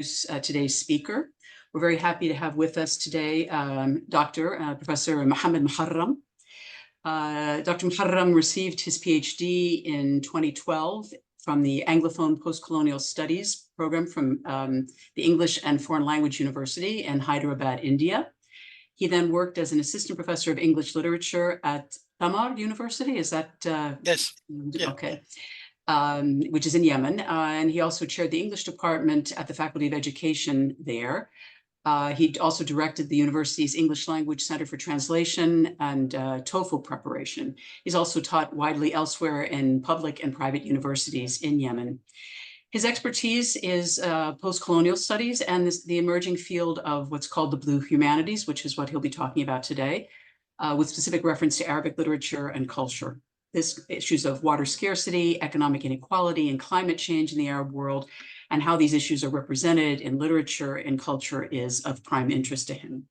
Today's speaker. We're very happy to have with us today Professor Mohammed Muharram. Dr. Muharram received his PhD in 2012 from the Anglophone Postcolonial Studies program from the English and Foreign Language University in Hyderabad, India. He then worked as an assistant professor of English literature at Tamar University. Is that? Yes. Okay. Which is in Yemen. And he also chaired the English department at the Faculty of Education there. He also directed the university's English Language Center for Translation and TOEFL preparation. He's also taught widely elsewhere in public and private universities in Yemen. His expertise is post-colonial studies and the emerging field of what's called the Blue Humanities, which is what he'll be talking about today, with specific reference to Arabic literature and culture. This issues of water scarcity, economic inequality, and climate change in the Arab world, and how these issues are represented in literature and culture is of prime interest to him.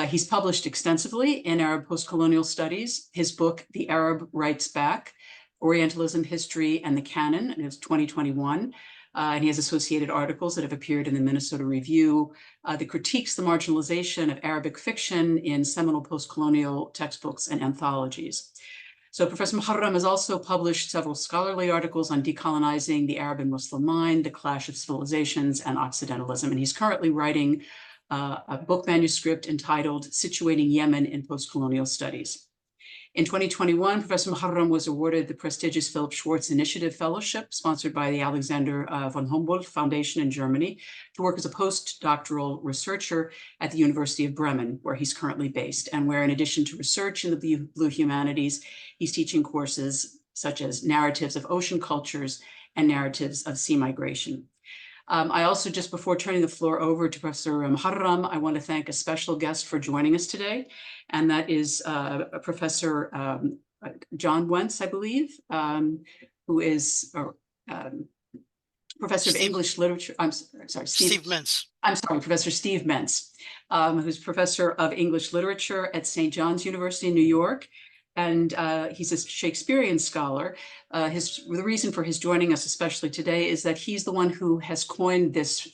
He's published extensively in Arab postcolonial studies. His book, The Arab Writes Back, Orientalism, History, and the Canon, is 2021. And he has associated articles that have appeared in the Minnesota Review that critiques the marginalization of Arabic fiction in seminal postcolonial textbooks and anthologies. So Professor Muharram has also published several scholarly articles on decolonizing the Arab and Muslim mind, the clash of civilizations, and Occidentalism. And he's currently writing a book manuscript entitled Situating Yemen in Postcolonial Studies. In 2021, Professor Muharram was awarded the prestigious Philip Schwartz Initiative Fellowship, sponsored by the Alexander von Humboldt Foundation in Germany, to work as a postdoctoral researcher at the University of Bremen, where he's currently based, and where, in addition to research in the Blue Humanities, he's teaching courses such as narratives of ocean cultures and narratives of sea migration. I also, just before turning the floor over to Professor Muharram, I want to thank a special guest for joining us today, and that is Professor John Wentz, I believe, who is Professor of English Literature. I'm sorry, Steve Mentz. I'm sorry, Professor Steve Mentz, who's Professor of English Literature at St. John's University in New York. And he's a Shakespearean scholar. The reason for his joining us, especially today, is that he's the one who has coined this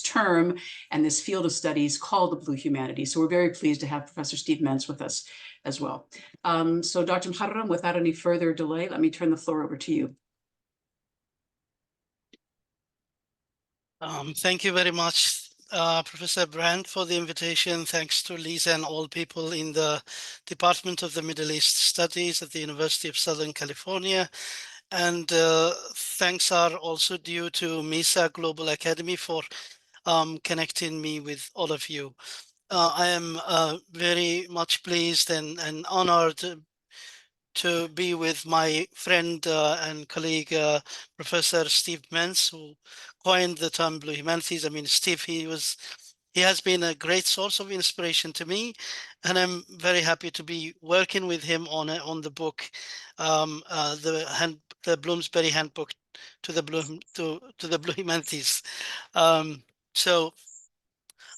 term and this field of studies called the Blue Humanities. So we're very pleased to have Professor Steve Mentz with us as well. So Dr. Muharram, without any further delay, let me turn the floor over to you. Thank you very much, Professor Brandt, for the invitation. Thanks to Lisa and all people in the Department of the Middle East Studies at the University of Southern California. And thanks are also due to MESA Global Academy for connecting me with all of you. I am very much pleased and honored to be with my friend and colleague, Professor Steve Mentz, who coined the term Blue Humanities. I mean, Steve, he has been a great source of inspiration to me, and I'm very happy to be working with him on the book, the Bloomsbury Handbook to the Blue Humanities. So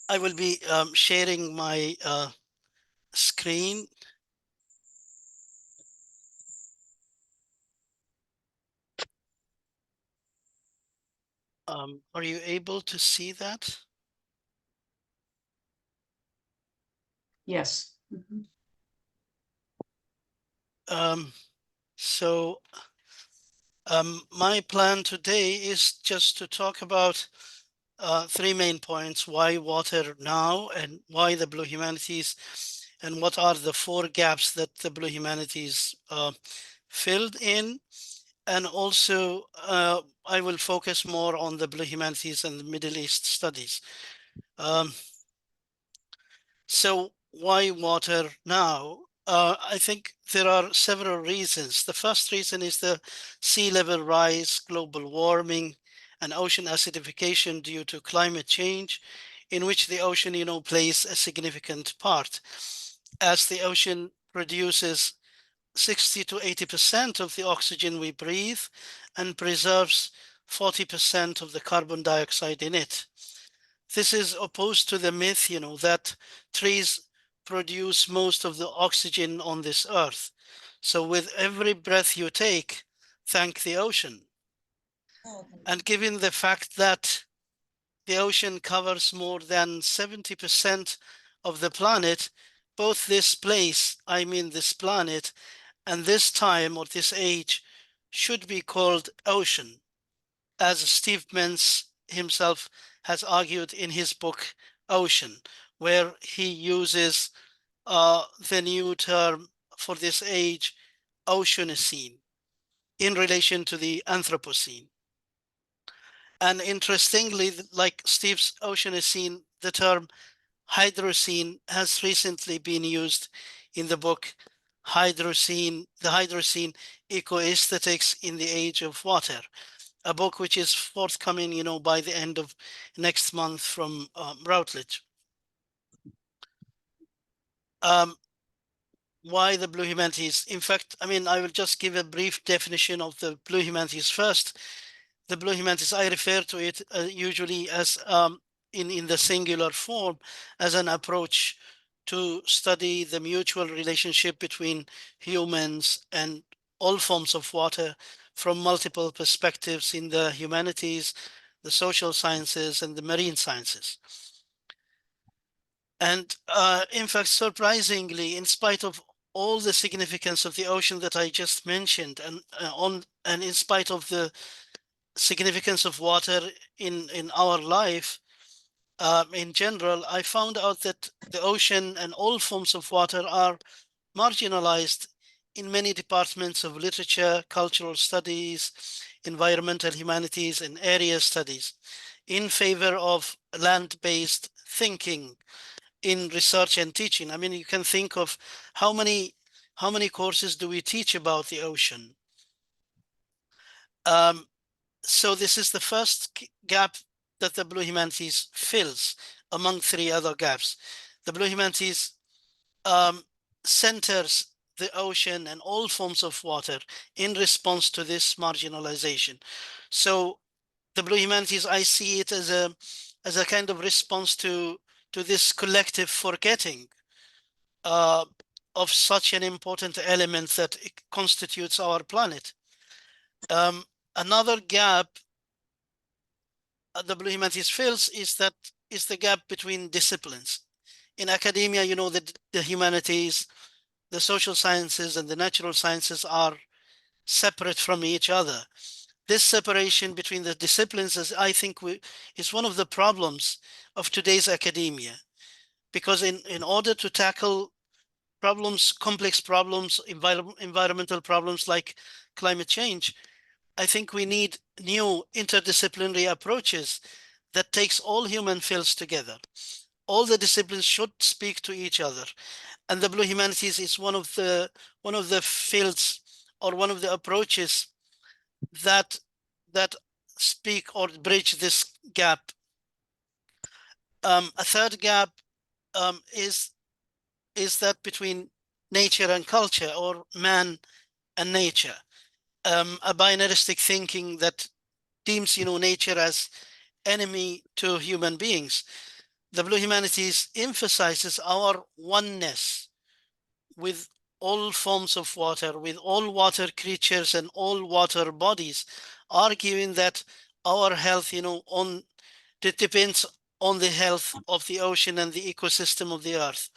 I will be sharing my screen. Are you able to see that? Yes. My plan today is just to talk about three main points: why water now, and why the Blue Humanities, and what are the four gaps that the Blue Humanities filled in. And also, I will focus more on the Blue Humanities and the Middle East studies. So why water now? I think there are several reasons. The first reason is the sea level rise, global warming, and ocean acidification due to climate change, in which the ocean, plays a significant part, as the ocean produces 60 to 80% of the oxygen we breathe and preserves 40% of the carbon dioxide in it. This is opposed to the myth, that trees produce most of the oxygen on this earth. So with every breath you take, thank the ocean. And given the fact that the ocean covers more than 70% of the planet. Both this place, I mean this planet, and this time or this age should be called ocean, as Steve Mintz himself has argued in his book Ocean, where he uses the new term for this age, Oceanocene, in relation to the Anthropocene. And interestingly, like Steve's Oceanocene, the term Hydrocene has recently been used in the book Hydrocene, the Hydrocene Ecoaesthetics in the Age of Water, a book which is forthcoming, by the end of next month from Routledge. Why the blue humanities? In fact, I will just give a brief definition of the blue humanities first. The blue humanities, I refer to it usually as in the singular form as an approach to study the mutual relationship between humans and all forms of water from multiple perspectives in the humanities, the social sciences, and the marine sciences. And in fact, surprisingly, in spite of all the significance of the ocean that I just mentioned, and in spite of the significance of water in our life, in general, I found out that the ocean and all forms of water are marginalized in many departments of literature, cultural studies, environmental humanities, and area studies in favor of land-based thinking in research and teaching. You can think of how many courses do we teach about the ocean? So this is the first gap that the blue humanities fills among three other gaps. The blue humanities centers the ocean and all forms of water in response to this marginalization. So the blue humanities, I see it as a kind of response to this collective forgetting of such an important element that constitutes our planet. Another gap the blue humanities fills is the gap between disciplines. In academia, the humanities, the social sciences, and the natural sciences are separate from each other. This separation between the disciplines, I think, is one of the problems of today's academia, because in order to tackle complex problems, environmental problems like climate change, I think we need new interdisciplinary approaches that takes all human fields together. All the disciplines should speak to each other, and the blue humanities is one of the fields or one of the approaches that speak or bridge this gap. A third gap is that between nature and culture, or man and nature. A binaristic thinking that deems nature as enemy to human beings. The blue humanities emphasizes our oneness with all forms of water, with all water creatures and all water bodies, arguing that our health, it depends on the health of the ocean and the ecosystem of the earth.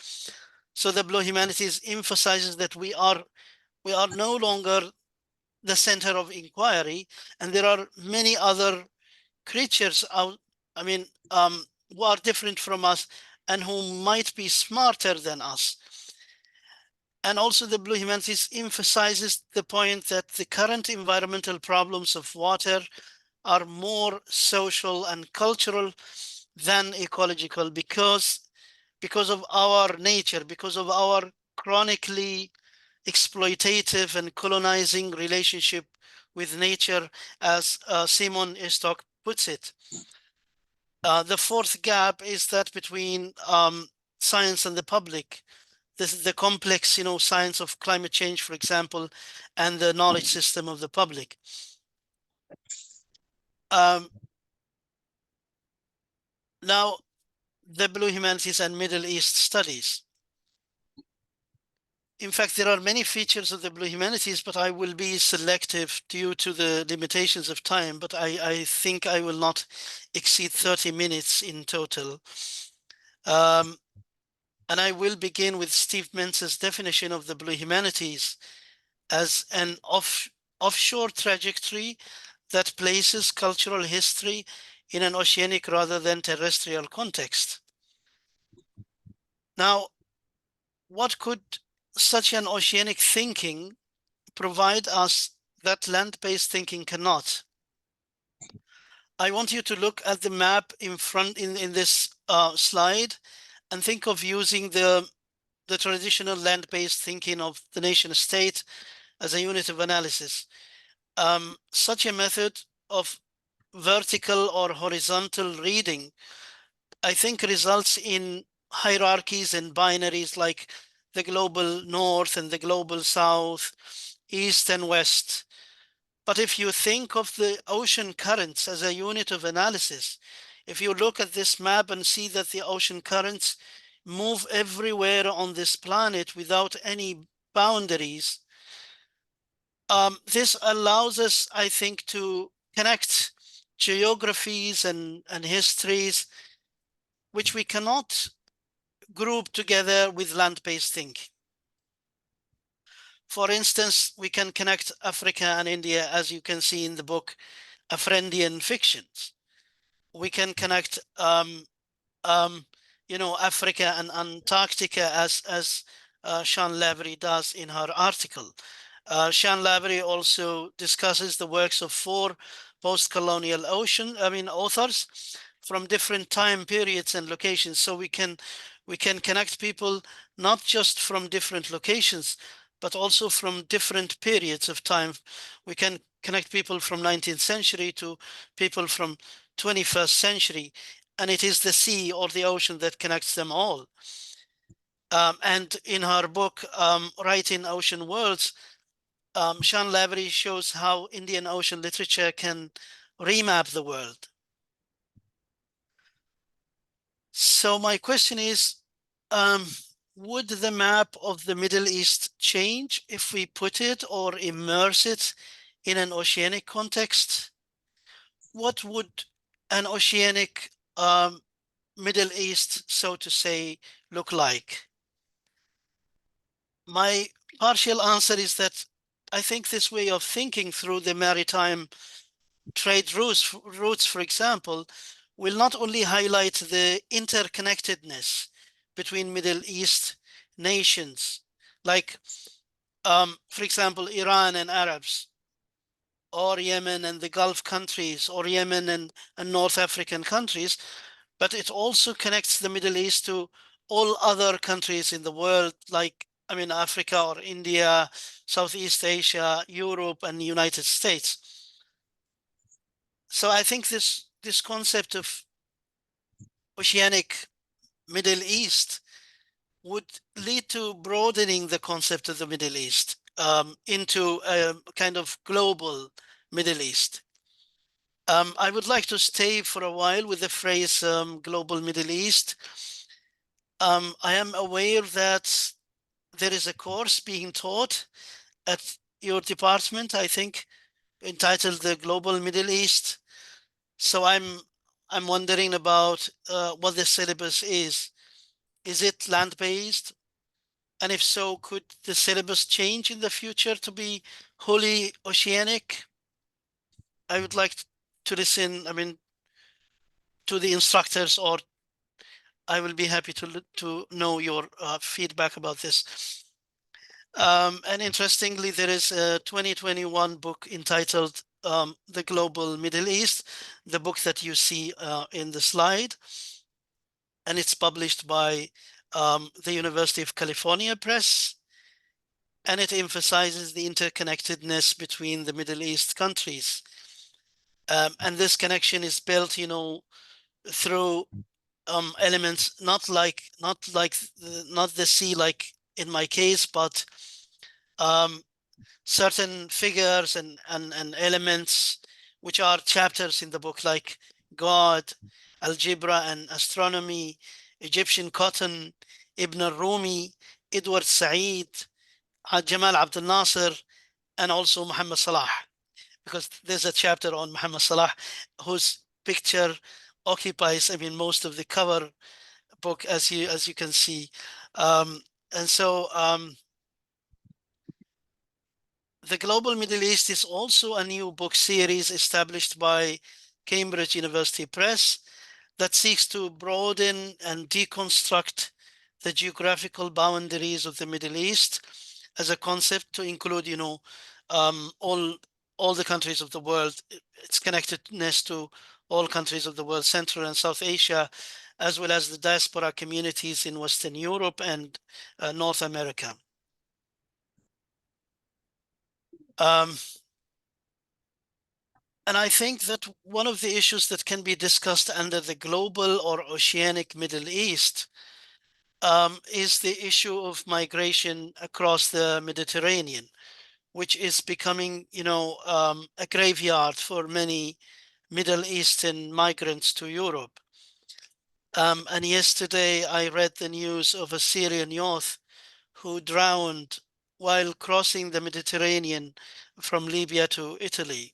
So the blue humanities emphasizes that we are no longer the center of inquiry, and there are many other creatures out, who are different from us and who might be smarter than us. And also the blue humanities emphasizes the point that the current environmental problems of water are more social and cultural than ecological, because of our nature, because of our chronically exploitative and colonizing relationship with nature, as Simon Estock puts it. The fourth gap is that between science and the public. This is the complex, science of climate change, for example, and the knowledge system of the public. Now, the blue humanities and Middle East studies. in fact, there are many features of the Blue Humanities, but I will be selective due to the limitations of time, but I think I will not exceed 30 minutes in total. And I will begin with Steve Mentz's definition of the Blue Humanities as an offshore trajectory that places cultural history in an oceanic rather than terrestrial context. Now, what could such an oceanic thinking provide us that land-based thinking cannot? I want you to look at the map in front in this slide and think of using the traditional land-based thinking of the nation state as a unit of analysis. Such a method of vertical or horizontal reading, I think, results in hierarchies and binaries like the global north and the global south, east and west. But if you think of the ocean currents as a unit of analysis, if you look at this map and see that the ocean currents move everywhere on this planet without any boundaries, this allows us, I think, to connect geographies and histories which we cannot group together with land-based thinking. For instance, we can connect Africa and India, as you can see in the book, Afrendian Fictions. We can connect, Africa and Antarctica as Sean Lavery does in her article. Sean Lavery also discusses the works of 4 post-colonial authors from different time periods and locations. So we can connect people not just from different locations, but also from different periods of time. We can connect people from 19th century to people from 21st century, and it is the sea or the ocean that connects them all. And in her book, Writing Ocean Worlds, Sean Lavery shows how Indian Ocean literature can remap the world. So my question is, would the map of the Middle East change if we put it or immerse it in an oceanic context? What would an oceanic Middle East, so to say, look like? My partial answer is that I think this way of thinking through the maritime trade routes, for example, will not only highlight the interconnectedness between Middle East nations, like, for example, Iran and Arabs, or Yemen and the Gulf countries, or Yemen and North African countries, but it also connects the Middle East to all other countries in the world, like, Africa or India, Southeast Asia, Europe, and the United States. So I think this concept of oceanic Middle East would lead to broadening the concept of the Middle East into a kind of global Middle East. I would like to stay for a while with the phrase global Middle East. I am aware that there is a course being taught at your department, I think, entitled the Global Middle East. So I'm wondering about what the syllabus is. Is it land-based? And if so, could the syllabus change in the future to be wholly oceanic? I would like to listen, to the instructors, or I will be happy to know your feedback about this. And interestingly, there is a 2021 book entitled The Global Middle East, the book that you see in the slide. And it's published by the University of California Press. And it emphasizes the interconnectedness between the Middle East countries. And this connection is built, through elements not the sea, like in my case, but certain figures and elements which are chapters in the book, like God, algebra and astronomy, Egyptian cotton, Ibn al-Rumi, Edward Said, Jamal Abdel Nasser, and also Muhammad Salah, because there's a chapter on Muhammad Salah, whose picture occupies, I mean, most of the cover book, as you can see. And so the Global Middle East is also a new book series established by Cambridge University Press that seeks to broaden and deconstruct the geographical boundaries of the Middle East as a concept to include, all the countries of the world, its connectedness to all countries of the world, Central and South Asia, as well as the diaspora communities in Western Europe and North America. And I think that one of the issues that can be discussed under the global or oceanic Middle East is the issue of migration across the Mediterranean, which is becoming, a graveyard for many Middle Eastern migrants to Europe. And yesterday I read the news of a Syrian youth who drowned while crossing the Mediterranean from Libya to Italy.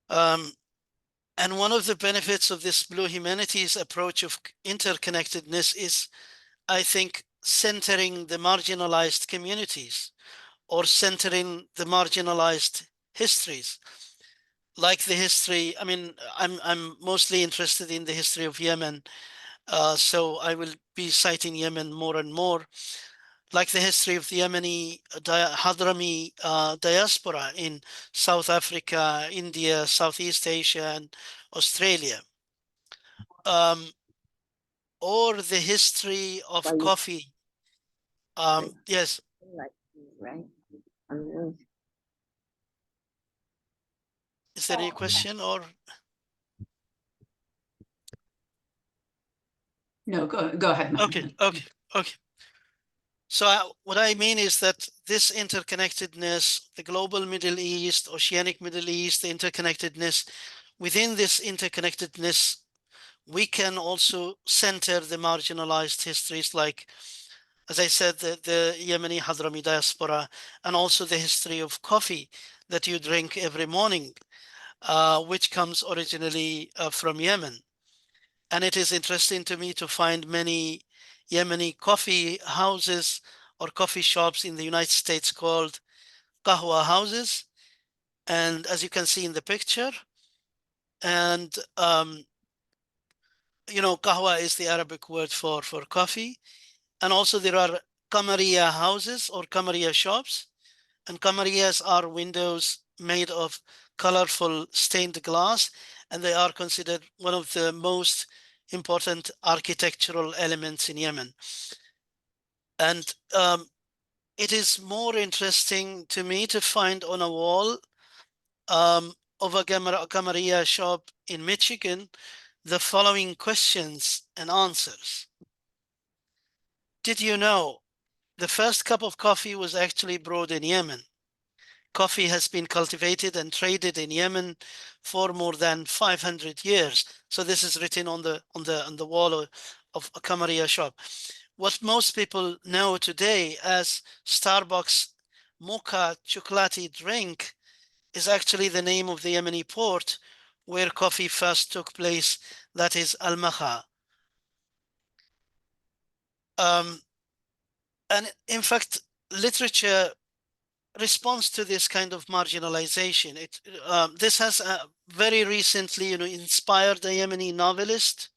And one of the benefits of this Blue Humanities approach of interconnectedness is, I think, centering the marginalized communities or centering the marginalized histories. Like the history, I mean, I'm mostly interested in the history of Yemen, so I will be citing Yemen more and more. Like the history of the Yemeni Hadrami diaspora in South Africa, India, Southeast Asia, and Australia. Or the history of coffee. Yes. Right. Is there any question or? No, go ahead. Okay. So what I mean is that this interconnectedness, the global Middle East, oceanic Middle East, the interconnectedness, within this interconnectedness, we can also center the marginalized histories, like, as I said, the Yemeni Hadrami diaspora, and also the history of coffee that you drink every morning, which comes originally from Yemen. And it is interesting to me to find many Yemeni coffee houses or coffee shops in the United States called kahwa houses. And as you can see in the picture, and kahwa is the Arabic word for coffee. And also there are Kamaria houses or Kamaria shops. And Kamariyas are windows made of colorful stained glass, and they are considered one of the most important architectural elements in Yemen. And it is more interesting to me to find on a wall of a Kamariya shop in Michigan the following questions and answers. Did you know the first cup of coffee was actually brewed in Yemen? Coffee has been cultivated and traded in Yemen for more than 500 years. So this is written on the wall of a Kamariya shop. What most people know today as Starbucks mocha chocolate drink is actually the name of the Yemeni port where coffee first took place, that is Al-Makha. And in fact, literature responds to this kind of marginalization. This has very recently, inspired a Yemeni novelist,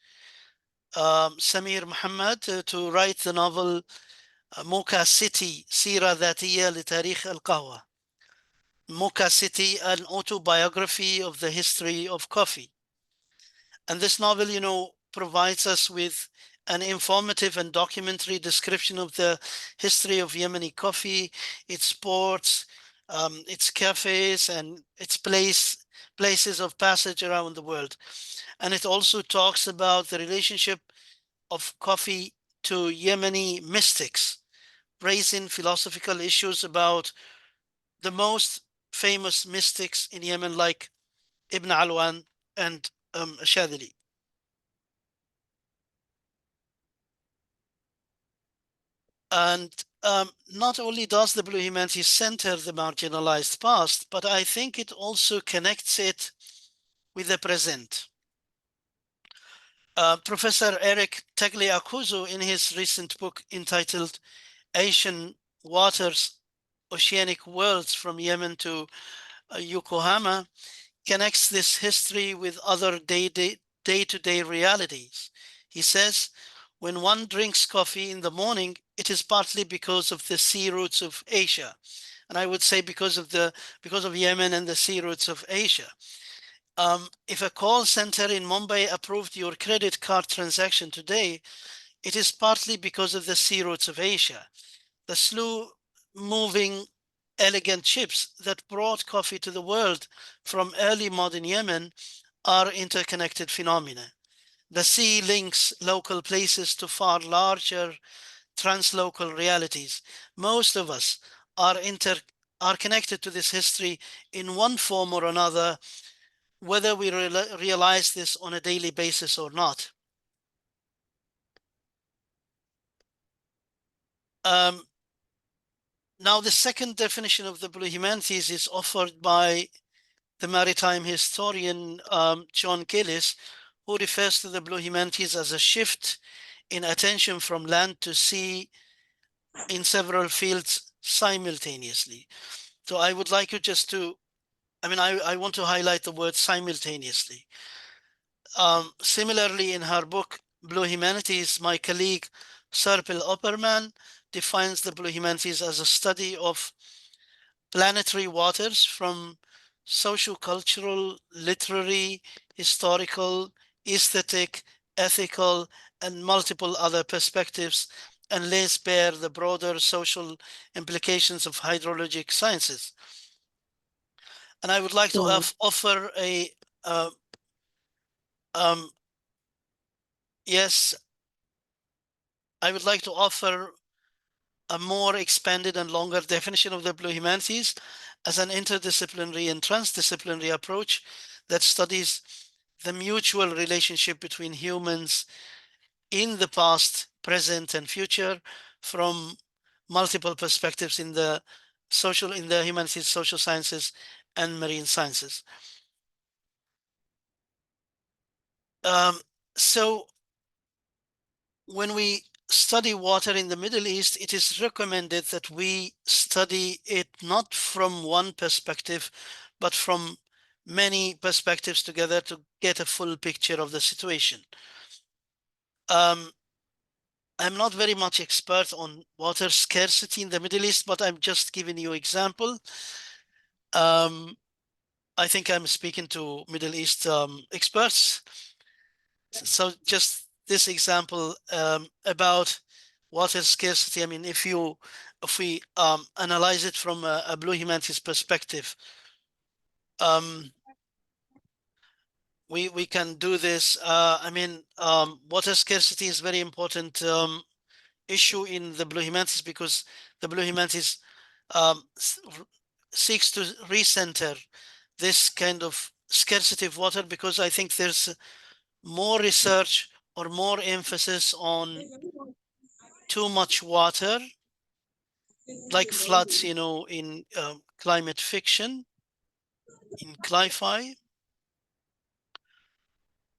Samir Muhammad, to write the novel Mocha City, Sira Dhatiya li Tarikh al-Qahwa. Mocha City, an autobiography of the history of coffee. And this novel, provides us with an informative and documentary description of the history of Yemeni coffee, its ports, its cafes, and its places of passage around the world. And it also talks about the relationship of coffee to Yemeni mystics, raising philosophical issues about the most famous mystics in Yemen, like Ibn Alwan and Shadili. And not only does the Blue Humanities center the marginalized past, but I think it also connects it with the present. Professor Eric Tagliacuzzo, in his recent book entitled Asian Waters, Oceanic Worlds from Yemen to Yokohama, connects this history with other day-to-day realities. He says, when one drinks coffee in the morning, it is partly because of the sea routes of Asia. And I would say because of Yemen and the sea routes of Asia. If a call center in Mumbai approved your credit card transaction today, it is partly because of the sea routes of Asia. The slow moving elegant ships that brought coffee to the world from early modern Yemen are interconnected phenomena. The sea links local places to far larger translocal realities. Most of us are connected to this history in one form or another, whether we realize this on a daily basis or not. Now, the second definition of the Blue Humanities is offered by the maritime historian John Gillis, who refers to the Blue Humanities as a shift in attention from land to sea in several fields simultaneously. So I would like you just to, I want to highlight the word simultaneously. Similarly, in her book, Blue Humanities, my colleague Serpil Opperman defines the Blue Humanities as a study of planetary waters from socio-cultural, literary, historical, aesthetic, ethical, and multiple other perspectives, and lays bare the broader social implications of hydrologic sciences. And I would like to offer a, yes, I would like to offer a more expanded and longer definition of the Blue Humanities as an interdisciplinary and transdisciplinary approach that studies the mutual relationship between humans in the past, present, and future from multiple perspectives in the humanities, social sciences, and marine sciences. So when we study water in the Middle East, it is recommended that we study it not from one perspective, but from many perspectives together to get a full picture of the situation. I'm not very much expert on water scarcity in the Middle East, but I'm just giving you example. I think I'm speaking to Middle East experts. So just this example about water scarcity. I mean, if we analyze it from a Blue Humanities perspective, we can do this. Water scarcity is very important issue in the Blue Humanities because the Blue Humanities seeks to recenter this kind of scarcity of water because I think there's more research or more emphasis on too much water, like floods, in climate fiction, in cli-fi,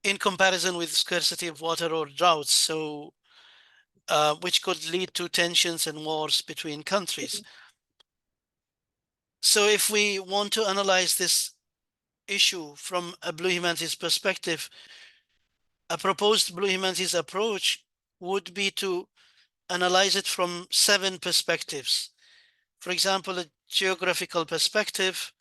in comparison with scarcity of water or droughts, so which could lead to tensions and wars between countries. So if we want to analyze this issue from a Blue Humanities perspective, a proposed Blue Humanities approach would be to analyze it from 7 perspectives. For example, a geographical perspective,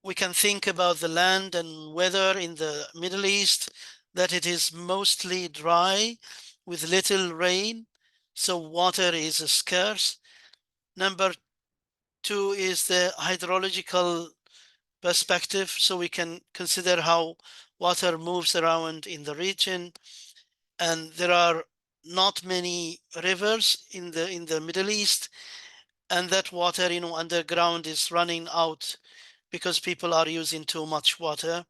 we can think about the land and weather in the Middle East, that it is mostly dry with little rain, so water is scarce. Number 2 is the hydrological perspective, so we can consider how water moves around in the region, and there are not many rivers in the Middle East, and that water underground is running out because people are using too much water.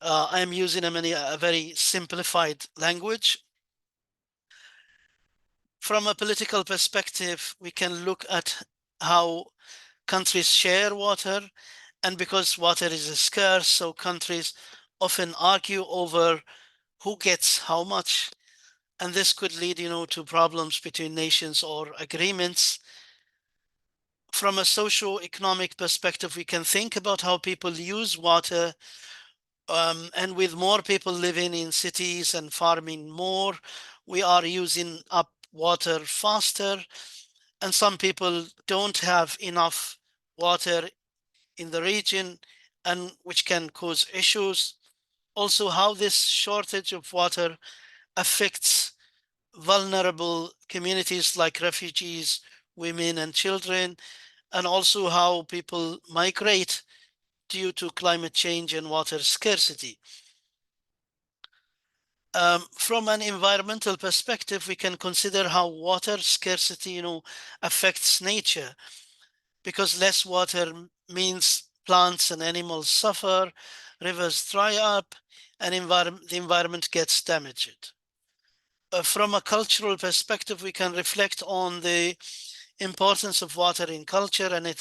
I am using a very simplified language. From a political perspective, we can look at how countries share water, and because water is scarce, so countries often argue over who gets how much, and this could lead, to problems between nations or agreements. From a socio-economic perspective, we can think about how people use water, and with more people living in cities and farming more, we are using up water faster, and some people don't have enough water in the region, and which can cause issues. Also, how this shortage of water affects vulnerable communities like refugees, women, and children, and also how people migrate due to climate change and water scarcity. From an environmental perspective, we can consider how water scarcity, affects nature, because less water means plants and animals suffer, rivers dry up, and the environment gets damaged. From a cultural perspective, we can reflect on the importance of water in culture and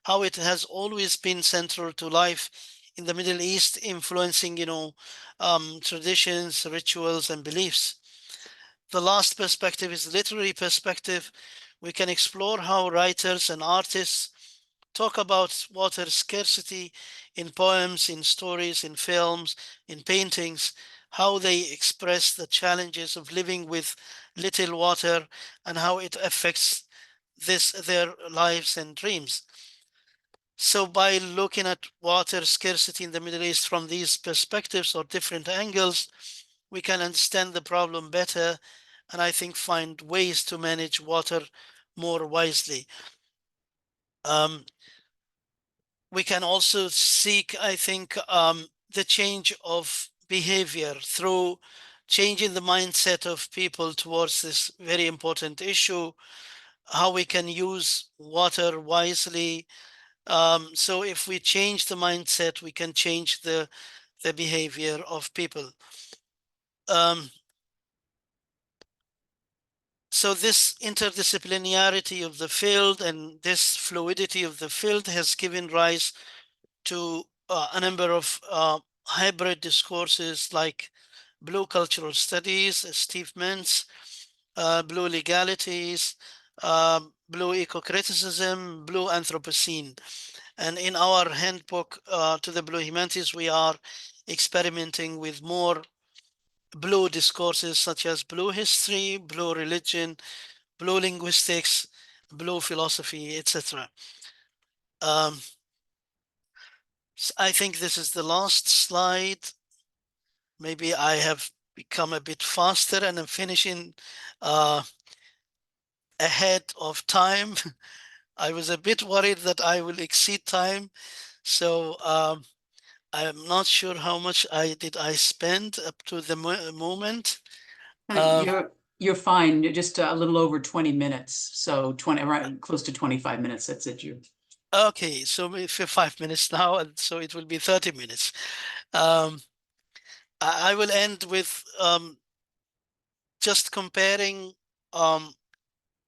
how it has always been central to life in the Middle East, influencing, traditions, rituals, and beliefs. The last perspective is literary perspective. We can explore how writers and artists talk about water scarcity in poems, in stories, in films, in paintings, how they express the challenges of living with little water and how it affects their lives and dreams. So by looking at water scarcity in the Middle East from these perspectives or different angles, we can understand the problem better and I think find ways to manage water more wisely. We can also seek, I think, the change of behavior through changing the mindset of people towards this very important issue, how we can use water wisely. So if we change the mindset, we can change the behavior of people. So this interdisciplinarity of the field and this fluidity of the field has given rise to a number of hybrid discourses like Blue Cultural Studies, as Steve Mintz, Blue Legalities, Blue Eco-Criticism, Blue Anthropocene. And in our handbook to the Blue Humanities, we are experimenting with more blue discourses such as blue history, blue religion, blue linguistics, blue philosophy, etc. I think this is the last slide. Maybe I have become a bit faster and I'm finishing uh, ahead of time. I was a bit worried that I will exceed time. So I'm not sure how much I spend up to the moment. Uh, You're fine. You're just a little over 20 minutes. So 20, around close to 25 minutes. That's it. You. okay, so maybe 5 minutes now, and so it will be 30 minutes. Um, I will end with just comparing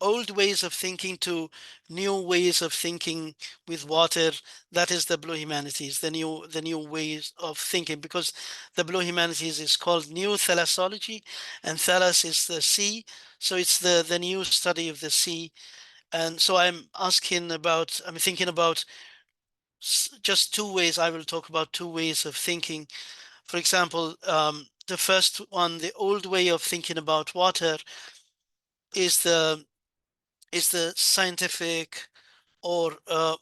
old ways of thinking to new ways of thinking with water. That is the Blue Humanities, the new ways of thinking, because the Blue Humanities is called new thalassology, and thalas is the sea, so it's the new study of the sea. And so I'm thinking about just two ways. I will talk about two ways of thinking. For example, the first one, the old way of thinking about water, is the scientific or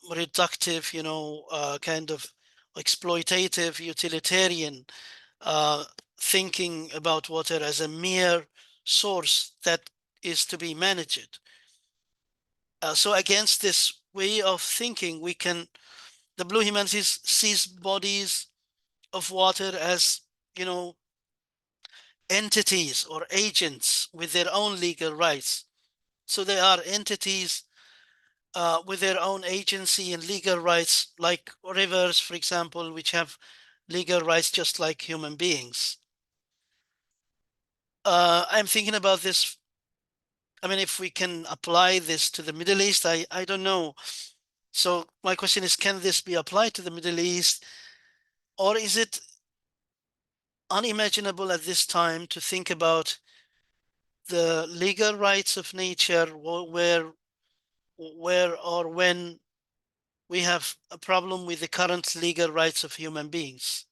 reductive, kind of exploitative utilitarian uh, thinking about water as a mere source that is to be managed. So against this way of thinking, the Blue Humanities sees bodies of water as, you know, entities or agents with their own legal rights. So they are entities with their own agency and legal rights, like rivers, for example, which have legal rights just like human beings. I'm thinking about this I mean, if we can apply this to the Middle East, I don't know. So my question is, can this be applied to the Middle East, or is it unimaginable at this time to think about the legal rights of nature, where or when we have a problem with the current legal rights of human beings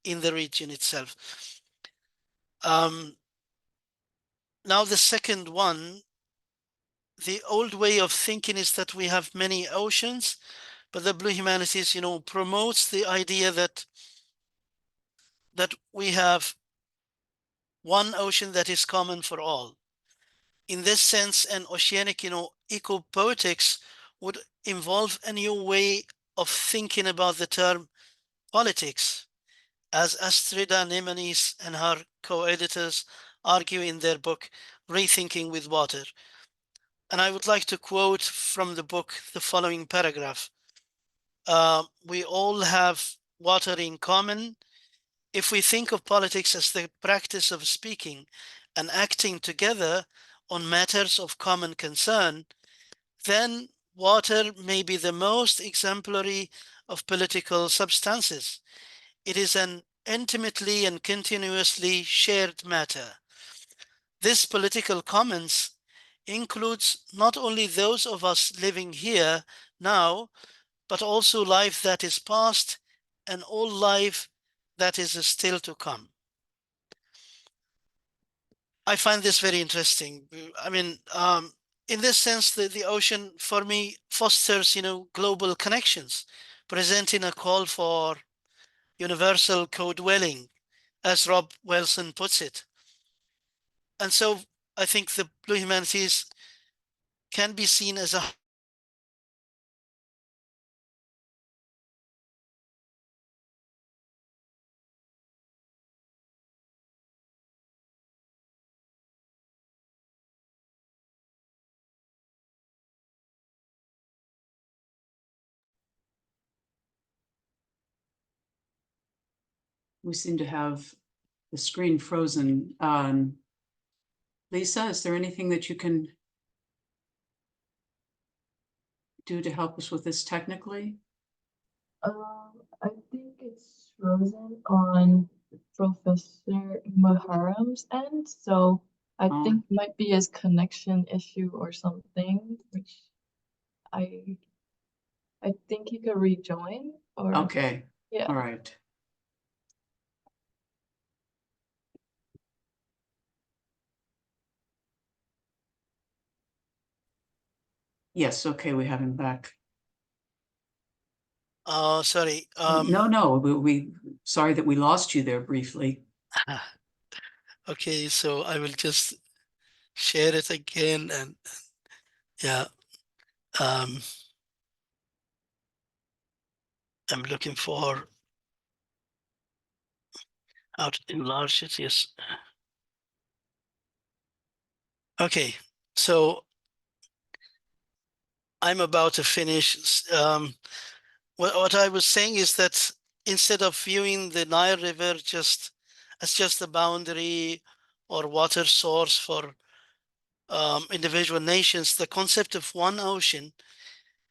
in the region itself? Now, the second one, the old way of thinking is that we have many oceans, but the Blue Humanities, promotes the idea that we have one ocean that is common for all. In this sense, an oceanic, eco-poetics would involve a new way of thinking about the term politics, as Astrida Nemenis and her co-editors argue in their book, Rethinking with Water. And I would like to quote from the book the following paragraph. We all have water in common. If we think of politics as the practice of speaking and acting together on matters of common concern, then water may be the most exemplary of political substances. It is an intimately and continuously shared matter. This political commons includes not only those of us living here now, but also life that is past and all life that is still to come. I find this very interesting. I mean, in this sense, the ocean for me fosters, global connections, presenting a call for universal co-dwelling, as Rob Wilson puts it. And so I think the Blue Humanities can be seen as a We seem to have the screen frozen. Lisa, is there anything that you can do to help us with this technically? I think it's frozen on Professor Muharrem's end, so I think might be a connection issue or something, which I think he could rejoin or Okay. yeah. All right. Yes, okay, we have him back. sorry. No, we sorry that we lost you there briefly. Okay, so I will just share it again, and yeah, I'm looking for how to enlarge it. Yes. Okay, so I'm about to finish. What I was saying is that instead of viewing the Nile River as just a boundary or water source for individual nations, the concept of one ocean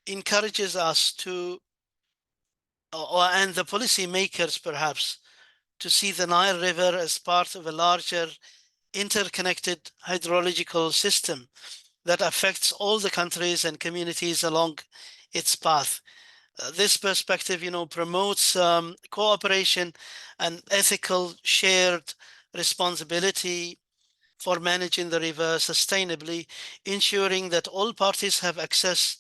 encourages us to, and the policymakers perhaps, to see the Nile River as part of a larger interconnected hydrological system that affects all the countries and communities along its path. This perspective, promotes cooperation and ethical shared responsibility for managing the river sustainably, ensuring that all parties have access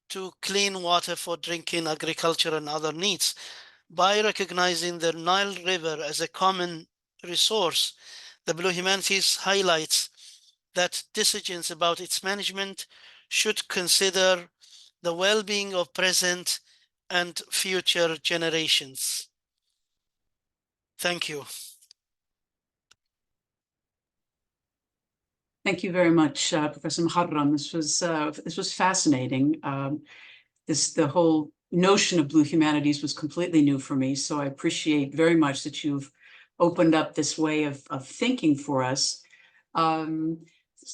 to clean water for drinking, agriculture, and other needs. By recognizing the Nile River as a common resource, the Blue Humanities highlights that decisions about its management should consider the well-being of present and future generations. Thank you. Thank you very much, Professor Muharrem. This was fascinating. The whole notion of Blue Humanities was completely new for me, so I appreciate very much that you've opened up this way of thinking for us.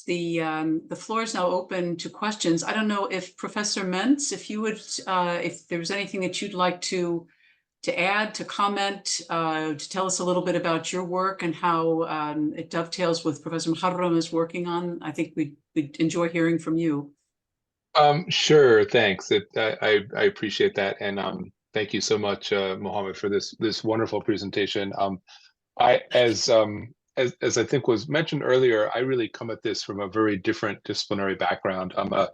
the floor is now open to questions. I don't know if Professor Mentz, if you would, if there's anything that you'd like to add, to comment, to tell us a little bit about your work and how it dovetails with Professor Muharram is working on. I think we'd enjoy hearing from you. Sure, thanks. I appreciate that, and thank you so much, Mohammed, for this wonderful presentation. As I think was mentioned earlier, I really come at this from a very different disciplinary background. I'm a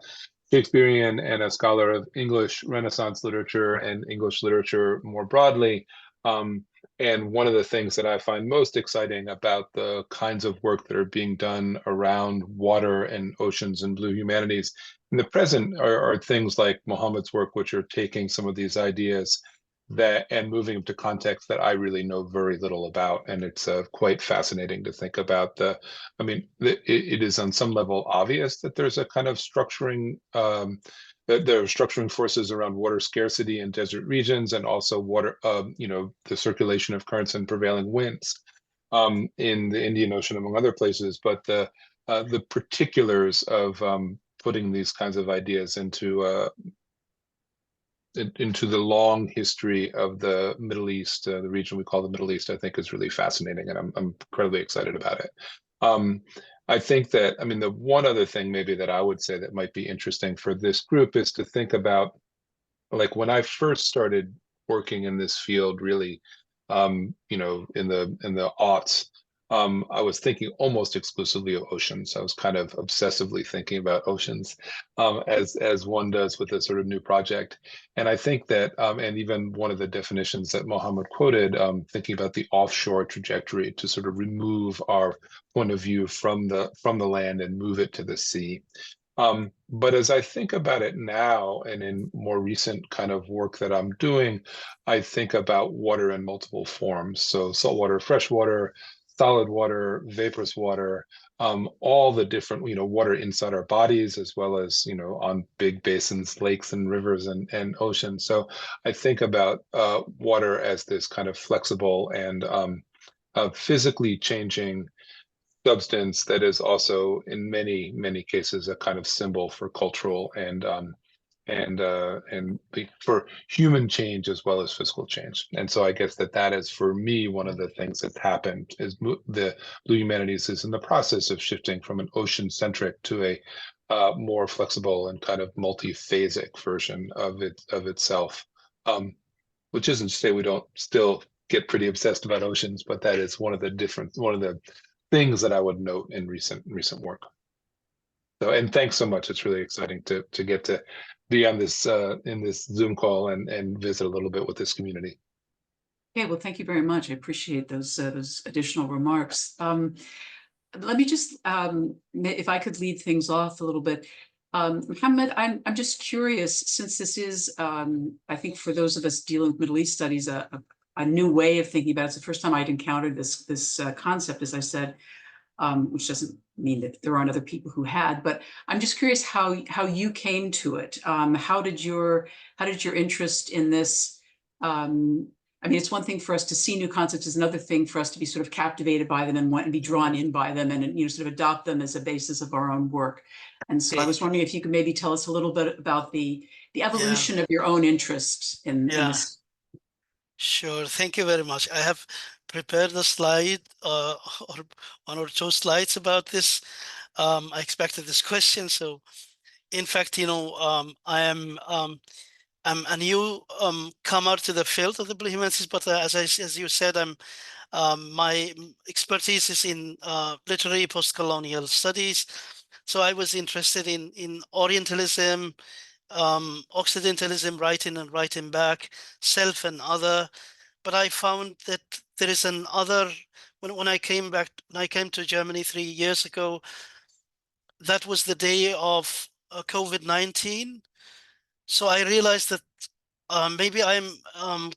Shakespearean and a scholar of English Renaissance literature and English literature more broadly. And one of the things that I find most exciting about the kinds of work that are being done around water and oceans and blue humanities in the present are things like Mohammed's work, which are taking some of these ideas and moving them to contexts that I really know very little about. And it's quite fascinating to think about I mean, it is on some level obvious that there's a kind of structuring, that there are structuring forces around water scarcity in desert regions, and also water, the circulation of currents and prevailing winds in the Indian Ocean, among other places. But the particulars of putting these kinds of ideas into the long history of the Middle East, the region we call the Middle East, I think is really fascinating, and I'm incredibly excited about it. I think that, I mean, the one other thing maybe that I would say that might be interesting for this group is to think about, like, when I first started working in this field, really, in the aughts, I was thinking almost exclusively of oceans. I was kind of obsessively thinking about oceans, as one does with a sort of new project. And I think that, and even one of the definitions that Mohammed quoted, thinking about the offshore trajectory to sort of remove our point of view from the land and move it to the sea. But as I think about it now, and in more recent kind of work that I'm doing, I think about water in multiple forms. So saltwater, freshwater, solid water, vaporous water, all the different, water inside our bodies, as well as, on big basins, lakes and rivers and oceans. So I think about water as this kind of flexible and physically changing substance that is also, in many cases, a kind of symbol for cultural and for human change as well as physical change. And so I guess that is, for me, one of the things that's happened is the blue humanities is in the process of shifting from an ocean-centric to a more flexible and kind of multi-phasic version of itself. Which isn't to say we don't still get pretty obsessed about oceans, but that is one of the things that I would note in recent work. So, and thanks so much. It's really exciting to get to be on this in this Zoom call and visit a little bit with this community. Okay, well, thank you very much. I appreciate those additional remarks. Let me just, if I could lead things off a little bit. Mohammed, I'm just curious, since this is, I think for those of us dealing with Middle East studies, a new way of thinking about it. It's the first time I'd encountered this concept, as I said, which doesn't mean that there aren't other people who had, but I'm just curious how you came to it. How did your interest in this, I mean, it's one thing for us to see new concepts, it's another thing for us to be sort of captivated by them and be drawn in by them and, sort of adopt them as a basis of our own work. And so I was wondering if you could maybe tell us a little bit about the evolution of your own interest in this. Sure. Thank you very much. I have prepared a slide or one or two slides about this. I expected this question. So in fact, I'm a new comer to the field of the blue humanities, but as you said, my expertise is in literary post-colonial studies. So I was interested in Orientalism, Occidentalism, writing and writing back, self and other. But I found that there is an other. When I came to Germany 3 years ago, that was the day of COVID-19. So I realized that maybe I'm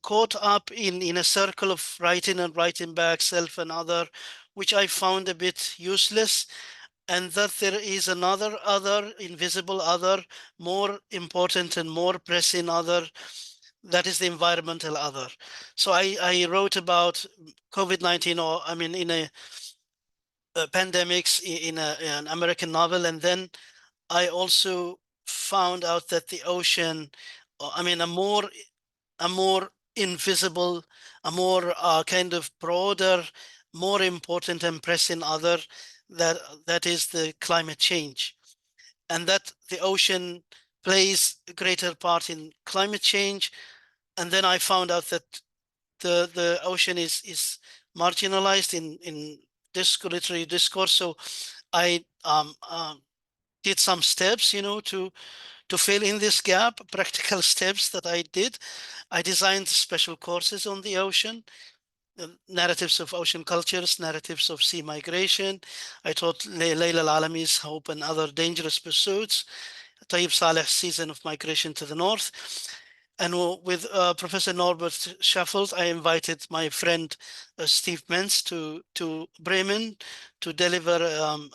caught up in a circle of writing and writing back, self and other, which I found a bit useless, and that there is another invisible other, more important and more pressing other, that is the environmental other. So I wrote about COVID-19, or I mean, pandemics in an American novel, and then I also found out that the ocean, I mean, a more invisible, a more kind of broader, more important and pressing other, that is the climate change, and that the ocean plays a greater part in climate change. And then I found out that the ocean is marginalized in this literary discourse. So I did some steps, to fill in this gap, practical steps that I did. I designed special courses on the ocean, narratives of ocean cultures, narratives of sea migration. I taught Layla Al-Alami's Hope and Other Dangerous Pursuits, Tayyip Saleh's Season of Migration to the North. And with Professor Norbert Schaffelt, I invited my friend Steve Mentz to Bremen to deliver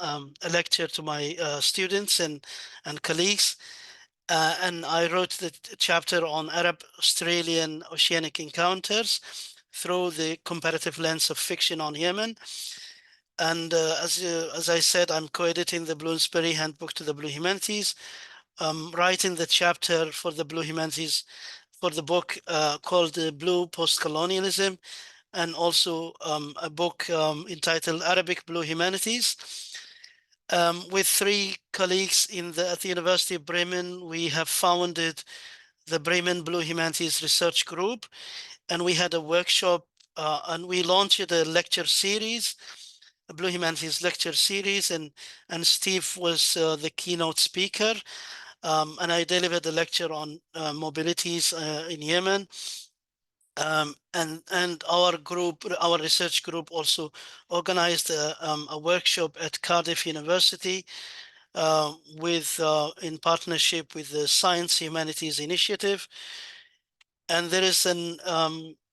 a lecture to my students and colleagues. And I wrote the chapter on Arab-Australian oceanic encounters through the comparative lens of fiction on Yemen. And as I said, I'm co-editing the Bloomsbury Handbook to the Blue Humanities, writing the chapter for the Blue Humanities for the book called Blue Postcolonialism, and also a book entitled Arabic Blue Humanities. With 3 colleagues at the University of Bremen, we have founded the Bremen Blue Humanities Research Group, and we had a workshop and we launched a lecture series, a Blue Humanities lecture series, and Steve was the keynote speaker. And I delivered a lecture on mobilities in Yemen. And our research group also organized a workshop at Cardiff University in partnership with the Science Humanities Initiative. And there is an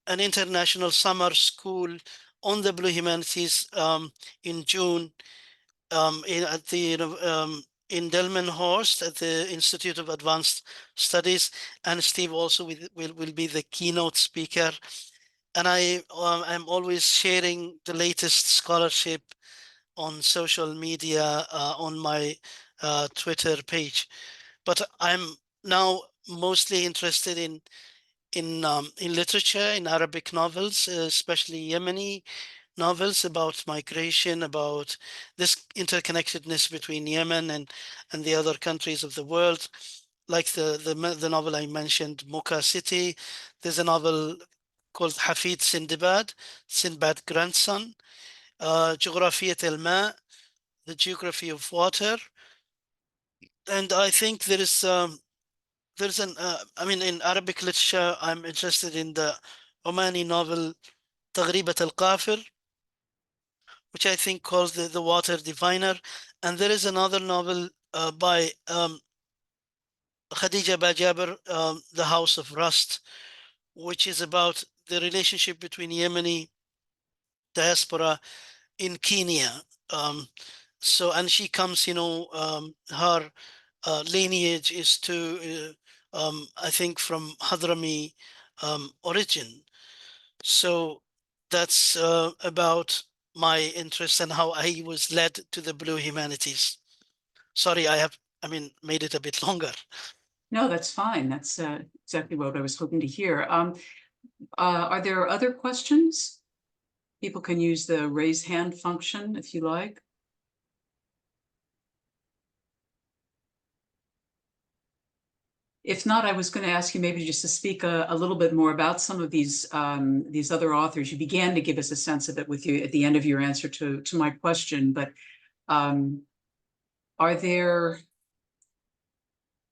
international summer school on the Blue Humanities in June in Delmenhorst at the Institute of Advanced Studies, and Steve also will be the keynote speaker. And I'm always sharing the latest scholarship on social media on my Twitter page. But I'm now mostly interested in literature, in Arabic novels, especially Yemeni novels about migration, about this interconnectedness between Yemen and the other countries of the world, like the novel I mentioned, Mocha City. There's a novel called Hafid Sindbad grandson, Geografiyat al-Ma, the geography of water. And I think there's in Arabic literature, I'm interested in the Omani novel Taghribat al-Qafir, which I think calls the water diviner. And there is another novel by Khadija Bajaber, The House of Rust, which is about the relationship between Yemeni diaspora in Kenya. And she comes, her lineage is I think from Hadrami origin. So that's about my interest and how I was led to the Blue Humanities. Sorry, made it a bit longer. No, that's fine. That's exactly what I was hoping to hear. Are there other questions? People can use the raise hand function if you like. If not, I was going to ask you maybe just to speak a little bit more about some of these other authors. You began to give us a sense of it with you at the end of your answer to my question, but are there,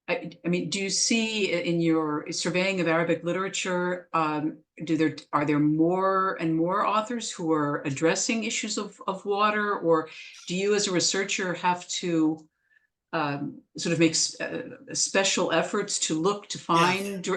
do you see in your surveying of Arabic literature, are there more and more authors who are addressing issues of water, or do you as a researcher have to sort of make special efforts to look to find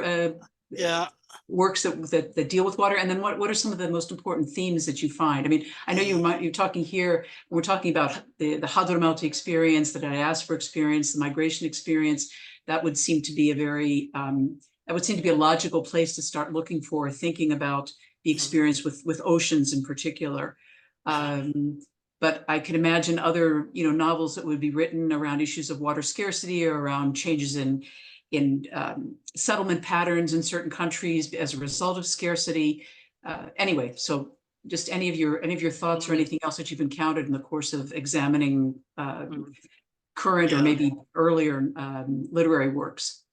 works that deal with water? And then what are some of the most important themes that you find? I mean, I know you're talking here, we're talking about the Hadramauti experience, the diaspora experience, the migration experience. That would seem to be a logical place to start looking for, thinking about the experience with oceans in particular. but I can imagine other, novels that would be written around issues of water scarcity or around changes in settlement patterns in certain countries as a result of scarcity. Anyway, so just any of your thoughts or anything else that you've encountered in the course of examining current or maybe earlier literary works.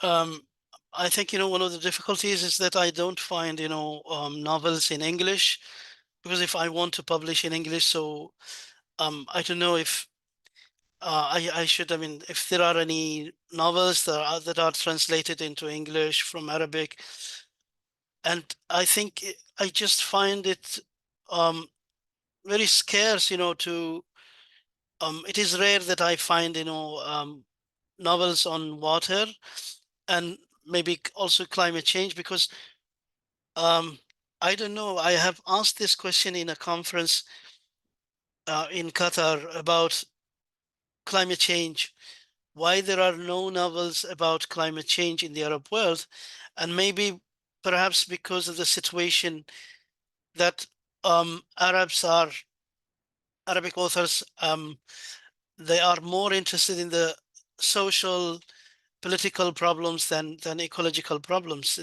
I think, one of the difficulties is that I don't find, novels in English, because if I want to publish in English, so I don't know if I should, if there are any novels that are translated into English from Arabic, and I think I just find it very scarce, to it is rare that I find, novels on water and maybe also climate change, because I don't know, I have asked this question in a conference in Qatar about climate change, why there are no novels about climate change in the Arab world, and maybe perhaps because of the situation that Arabic authors, they are more interested in the social, political problems than ecological problems.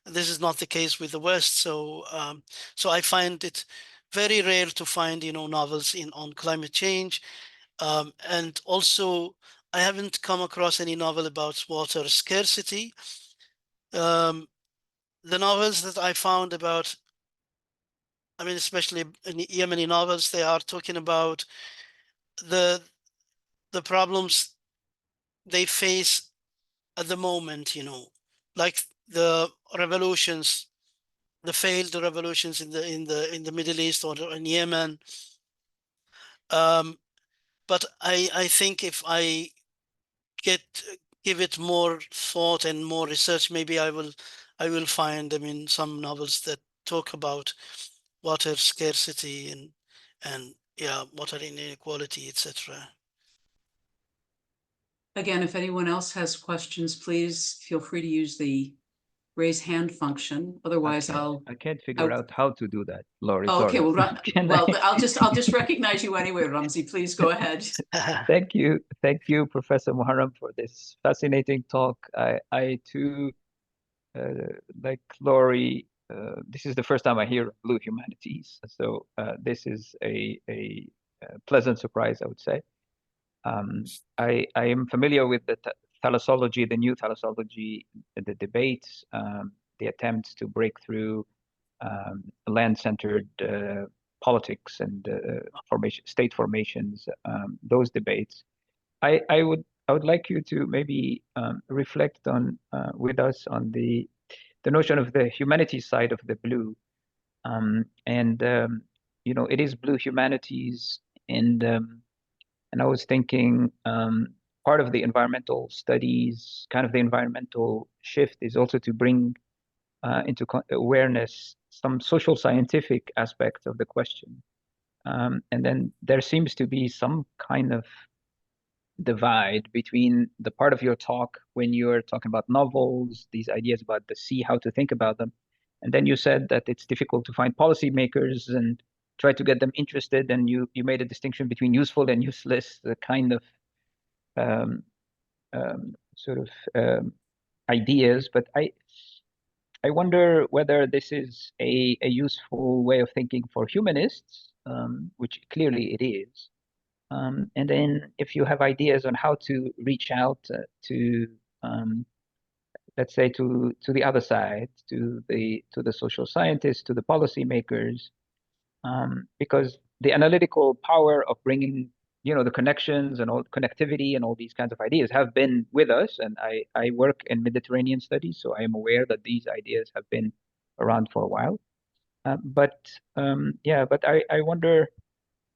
This is not the case with the West. So I find it very rare to find novels on climate change, and also I haven't come across any novel about water scarcity. The novels that I found about, especially in Yemeni novels, they are talking about the problems they face at the moment, like the revolutions, the failed revolutions in the Middle East or in Yemen. But I think if I give it more thought and more research, maybe I will find, some novels that talk about water scarcity and water inequality, etc. Again, if anyone else has questions, please feel free to use the raise hand function. Otherwise, I can't figure out how to do that, Laurie. Oh, okay, sorry. well, I'll just recognize you anyway, Ramzi. Please go ahead. Thank you, Professor Muharram, for this fascinating talk. I too, like Laurie, this is the first time I hear Blue Humanities, so this is a pleasant surprise, I would say. I am familiar with the thalassology, the new thalassology, the debates, the attempts to break through land-centered politics and state formations, those debates. I would like you to maybe reflect on with us on the notion of the humanities side of the blue, it is blue humanities, and I was thinking part of the environmental studies, kind of the environmental shift, is also to bring into awareness some social scientific aspects of the question. And then there seems to be some kind of divide between the part of your talk when you're talking about novels, these ideas about the sea, how to think about them. And then you said that it's difficult to find policymakers and try to get them interested. And you made a distinction between useful and useless, the kind of ideas. But I wonder whether this is a useful way of thinking for humanists, which clearly it is. And then if you have ideas on how to reach out to, let's say, to the other side, to the social scientists, to the policymakers, because the analytical power of bringing, the connections and all connectivity and all these kinds of ideas have been with us. And I work in Mediterranean studies, so I am aware that these ideas have been around for a while. But I wonder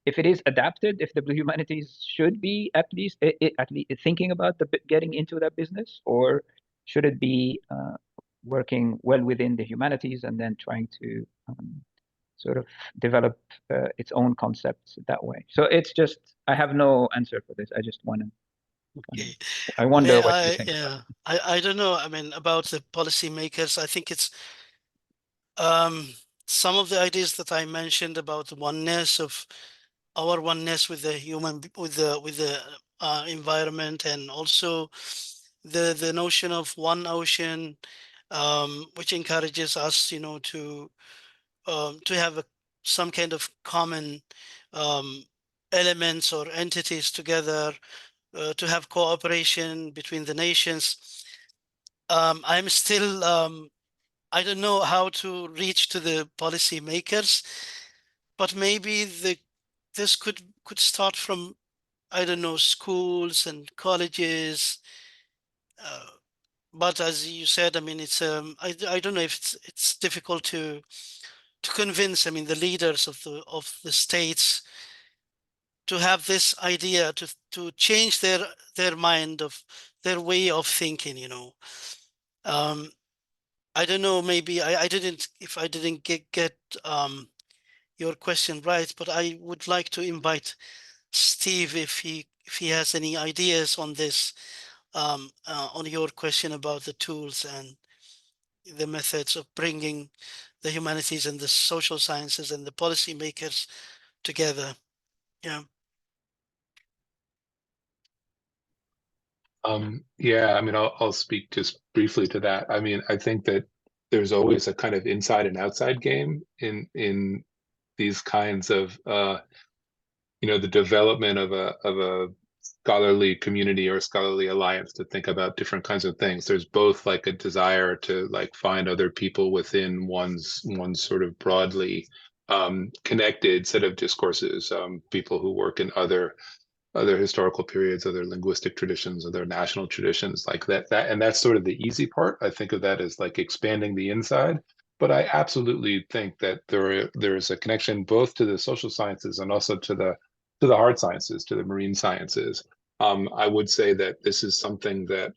if it is adapted, if the blue humanities should be at least thinking about getting into that business, or should it be working well within the humanities and then trying to sort of develop its own concepts that way. So it's just, I have no answer for this. I just want to, I wonder what you think. Yeah, I don't know. About the policymakers, I think it's some of the ideas that I mentioned about the oneness of our oneness with the human, with the environment, and also the notion of one ocean, which encourages us, you know, to have some kind of common elements or entities together, to have cooperation between the nations. I'm still, I don't know how to reach to the policymakers, but maybe this could start from, I don't know, schools and colleges. But as you said, I mean, it's I don't know if it's difficult to convince, I mean, the leaders of the states to have this idea, to change their mind, of their way of thinking, you know. I don't know, maybe I didn't, if I didn't get your question right, but I would like to invite Steve if he has any ideas on this, on your question about the tools and the methods of bringing the humanities and the social sciences and the policymakers together. Yeah. Yeah, I mean, I'll speak just briefly to that. I mean, I think that there's always a kind of inside and outside game in these kinds of the development of a scholarly community or scholarly alliance to think about different kinds of things. There's both like a desire to like find other people within one's sort of broadly connected set of discourses, people who work in other historical periods, other linguistic traditions, other national traditions, like that. And that's sort of the easy part. I think of that as like expanding the inside. But I absolutely think that there's a connection both to the social sciences and also to the hard sciences, to the marine sciences. I would say that this is something that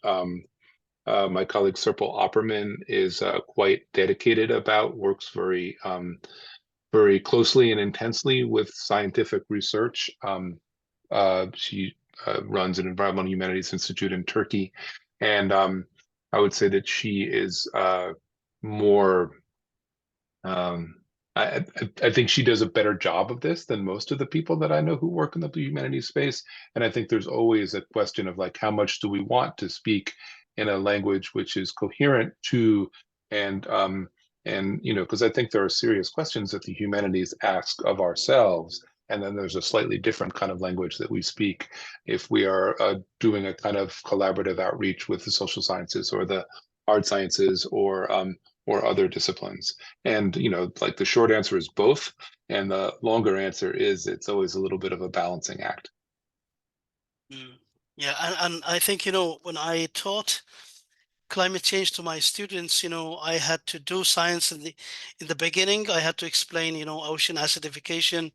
my colleague Serpil Opperman is quite dedicated about, works very closely and intensely with scientific research. She runs an environmental humanities institute in Turkey, and I would say that she is more. I think she does a better job of this than most of the people that I know who work in the humanities space. And I think there's always a question of like, how much do we want to speak in a language which is coherent to, and because I think there are serious questions that the humanities ask of ourselves. And then there's a slightly different kind of language that we speak if we are doing a kind of collaborative outreach with the social sciences or the hard sciences or other disciplines. And like the short answer is both, and the longer answer is it's always a little bit of a balancing act. Yeah, and I think, when I taught climate change to my students, I had to do science in the beginning. I had to explain, ocean acidification,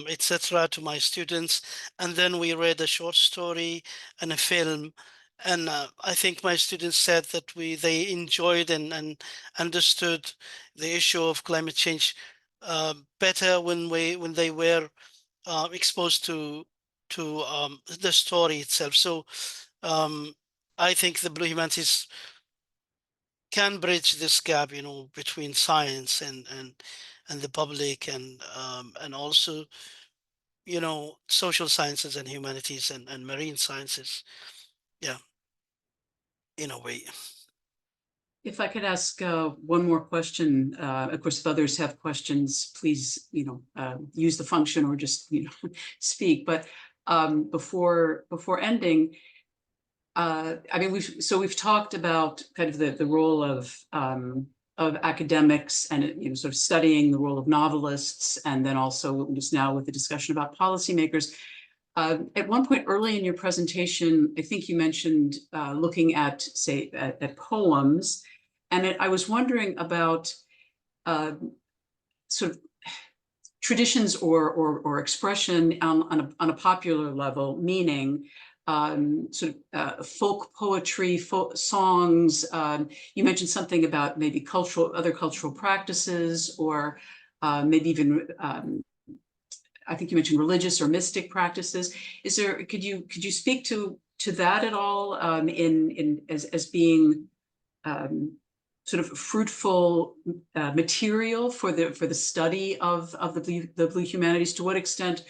etc., to my students, and then we read a short story and a film, and I think my students said that they enjoyed and understood the issue of climate change better when they were exposed to the story itself. So I think the Blue Humanities can bridge this gap, between science and the public, and also, social sciences and humanities and marine sciences. Yeah, in a way. If I could ask one more question, of course, if others have questions, please, use the function or just, speak. But before ending, I mean, we've talked about kind of the role of academics and sort of studying the role of novelists, and then also just now with the discussion about policymakers. At one point early in your presentation, I think you mentioned looking at, say, at poems, and I was wondering about sort of traditions or expression on a popular level, meaning sort of folk poetry, folk songs. You mentioned something about maybe other cultural practices, or maybe even I think you mentioned religious or mystic practices. Could you speak to that at all, as being sort of fruitful material for the study of the blue humanities? To what extent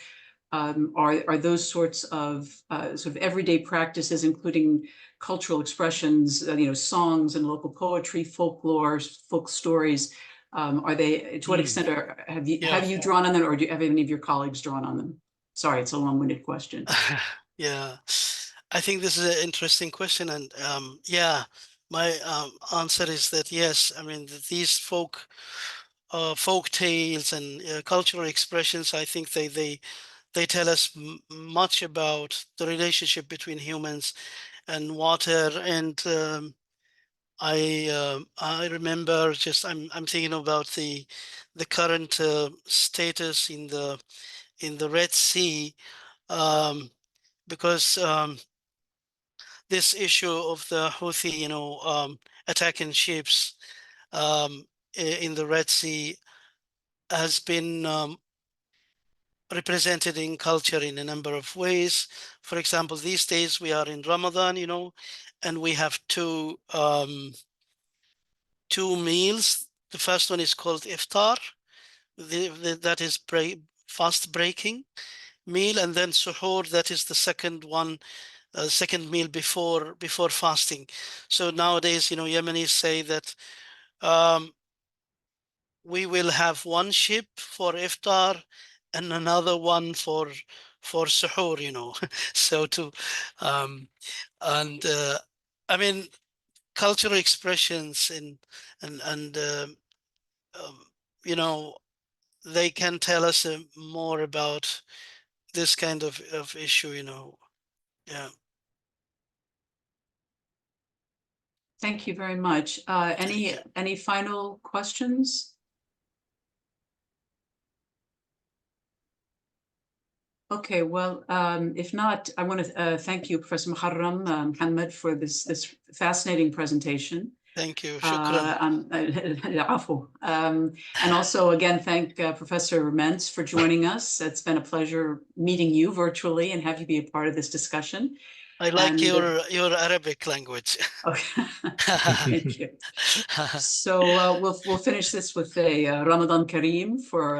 are those sorts of sort of everyday practices, including cultural expressions, songs and local poetry, folklore, folk stories? Are they, to what extent have you drawn on them, or have any of your colleagues drawn on them? Sorry, it's a long-winded question. Yeah, I think this is an interesting question, and yeah, my answer is that yes. I mean, these folk tales and cultural expressions, I think they tell us much about the relationship between humans and water. And I remember, just I'm thinking about the current status in the Red Sea, because this issue of the Houthi, attacking ships in the Red Sea has been represented in culture in a number of ways. For example, these days we are in Ramadan, and we have two meals. The first one is called iftar, that is fast breaking meal, and then suhoor, that is the second one, second meal before fasting. So nowadays, Yemenis say that we will have one ship for iftar and another one for suhoor, so and I mean, cultural expressions and they can tell us more about this kind of issue, yeah. Thank you very much. Any final questions? Okay, well, if not, I want to thank you, Professor Muharram Muhammad, for this fascinating presentation. Thank you. Shukran. And also, again, thank Professor Mentz for joining us. It's been a pleasure meeting you virtually and have you be a part of this discussion. I like your Arabic language. Okay, thank you. So we'll finish this with a Ramadan Kareem for